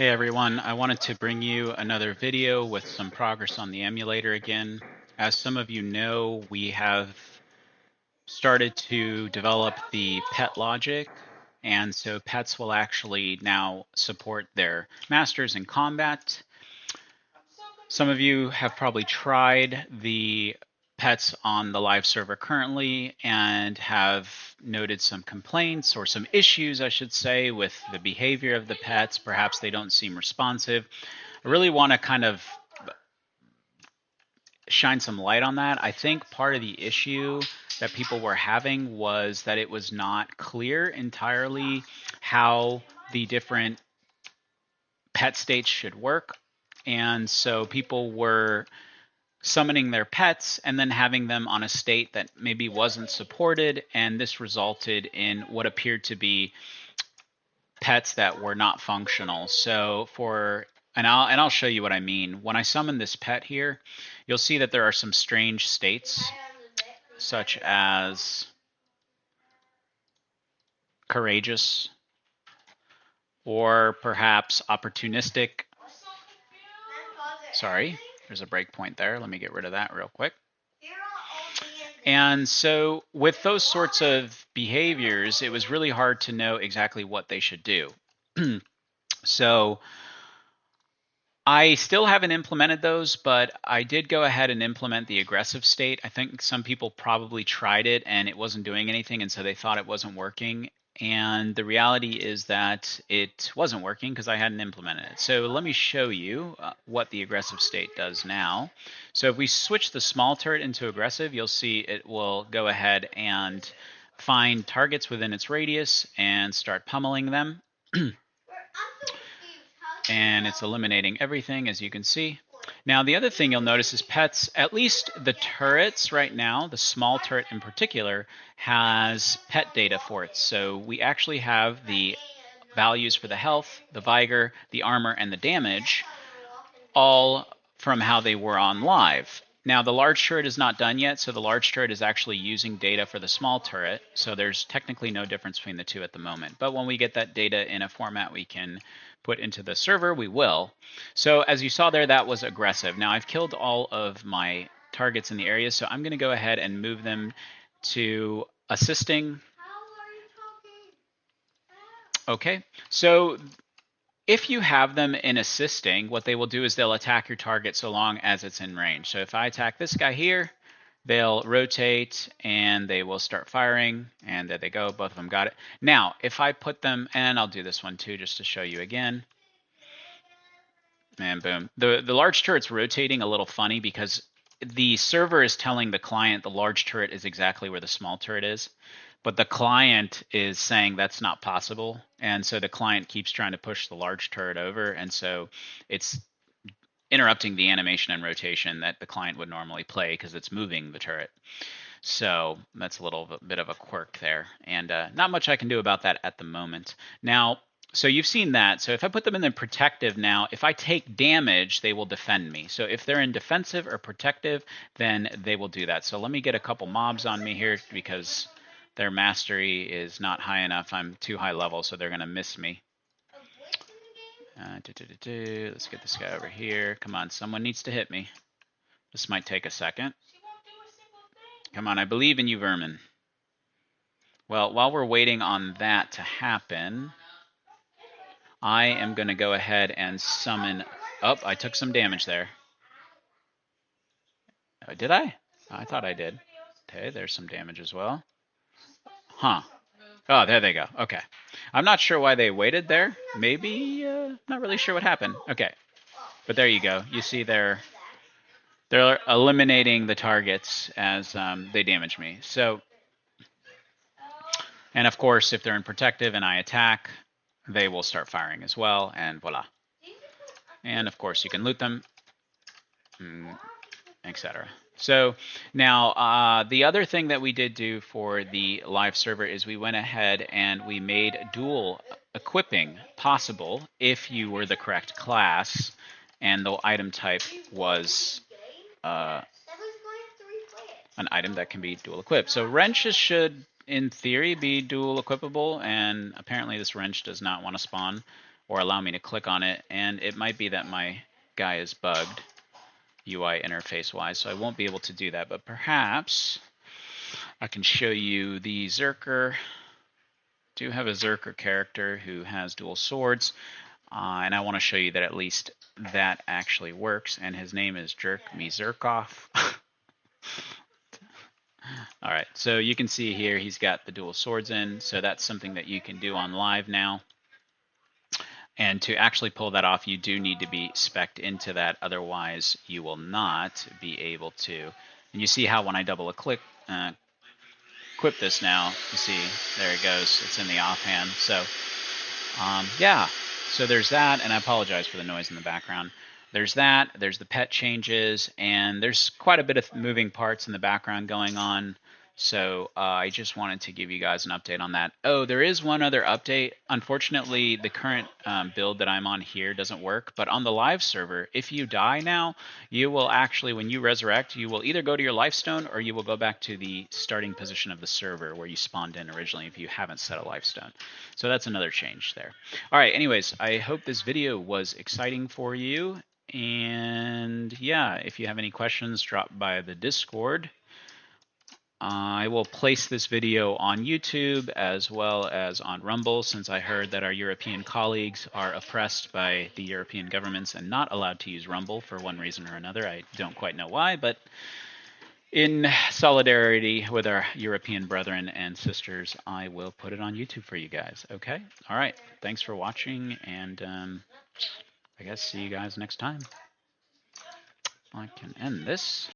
Hey everyone, I wanted to bring you another video with some progress on the emulator again. As some of you know, we have started to develop the pet logic, and so pets will actually now support their masters in combat. Some of you have probably tried the pets on the live server currently and have noted some complaints or some issues, I should say, with the behavior of the pets. Perhaps they don't seem responsive. I really want to kind of shine some light on that. I think part of the issue that people were having was that it was not clear entirely how the different pet states should work. And so people were summoning their pets and then having them on a state that maybe wasn't supported, and this resulted in what appeared to be pets that were not functional. So I'll show you what I mean. When I summon this pet here, you'll see that there are some strange states, such as courageous or perhaps opportunistic. Sorry, there's a breakpoint there. Let me get rid of that real quick. And so with those sorts of behaviors, it was really hard to know exactly what they should do. So I still haven't implemented those, but I did go ahead and implement the aggressive state. I think some people probably tried it and it wasn't doing anything, and so they thought it wasn't working. And the reality is that it wasn't working because I hadn't implemented it. So let me show you what the aggressive state does now. So if we switch the small turret into aggressive, you'll see it will go ahead and find targets within its radius and start pummeling them. And it's eliminating everything, as you can see. Now, the other thing you'll notice is pets, at least the turrets right now, the small turret in particular, has pet data for it. So we actually have the values for the health, the vigor, the armor, and the damage, all from how they were on live. Now, the large turret is not done yet, so the large turret is actually using data for the small turret, so there's technically no difference between the two at the moment. But when we get that data in a format we can put into the server, we will. So as you saw there, that was aggressive. Now, I've killed all of my targets in the area, so I'm going to go ahead and move them to assisting. Okay, so if you have them in assisting, what they will do is they'll attack your target so long as it's in range. So if I attack this guy here, they'll rotate and they will start firing, and there they go. Both of them got it. Now, if I put them, and I'll do this one too just to show you again. And boom. The large turret's rotating a little funny because the server is telling the client the large turret is exactly where the small turret is, but the client is saying that's not possible, and so the client keeps trying to push the large turret over, and so it's interrupting the animation and rotation that the client would normally play because it's moving the turret. So that's a little bit of a quirk there, and not much I can do about that at the moment. Now, so you've seen that. So if I put them in the protective now, if I take damage, they will defend me. So if they're in defensive or protective, then they will do that. So let me get a couple mobs on me here because their mastery is not high enough. I'm too high level, so they're going to miss me. Let's get this guy over here. Come on, someone needs to hit me. This might take a second. Come on, I believe in you, vermin. Well, while we're waiting on that to happen, I am going to go ahead and summon... Oh, I took some damage there. Oh, did I? I thought I did. Okay, there's some damage as well. Huh. Oh, there they go. Okay. I'm not sure why they waited there. Maybe, not really sure what happened. Okay. But there you go. You see they're eliminating the targets as they damage me. So, and of course, if they're in protective and I attack, they will start firing as well, and voila. And of course, you can loot them, etc. So now the other thing that we did do for the live server is we went ahead and we made dual equipping possible if you were the correct class and the item type was an item that can be dual equipped. So wrenches should, in theory, be dual equipable, and apparently this wrench does not want to spawn or allow me to click on it, and it might be that my guy is bugged UI interface wise, so I won't be able to do that, but perhaps I can show you the Zerker. Do have a Zerker character who has dual swords, and I want to show you that at least that actually works, and his name is Jerk Me Zerkoff. All right, so you can see here he's got the dual swords in, so that's something that you can do on live now. And to actually pull that off, you do need to be spec'd into that, otherwise you will not be able to. And you see how when I double click, equip this now, you see, there it goes, it's in the offhand. So yeah, so there's that, and I apologize for the noise in the background. There's that, there's the pet changes, and there's quite a bit of moving parts in the background going on. So I just wanted to give you guys an update on that. Oh, there is one other update. Unfortunately, the current build that I'm on here doesn't work, but on the live server, if you die now, you will actually, when you resurrect, you will either go to your life stone or you will go back to the starting position of the server where you spawned in originally if you haven't set a life stone. So that's another change there. All right, anyways, I hope this video was exciting for you. And yeah, if you have any questions, drop by the Discord. I will place this video on YouTube as well as on Rumble, since I heard that our European colleagues are oppressed by the European governments and not allowed to use Rumble for one reason or another. I don't quite know why, but in solidarity with our European brethren and sisters, I will put it on YouTube for you guys. Okay? All right. Thanks for watching, and I guess see you guys next time. I can end this.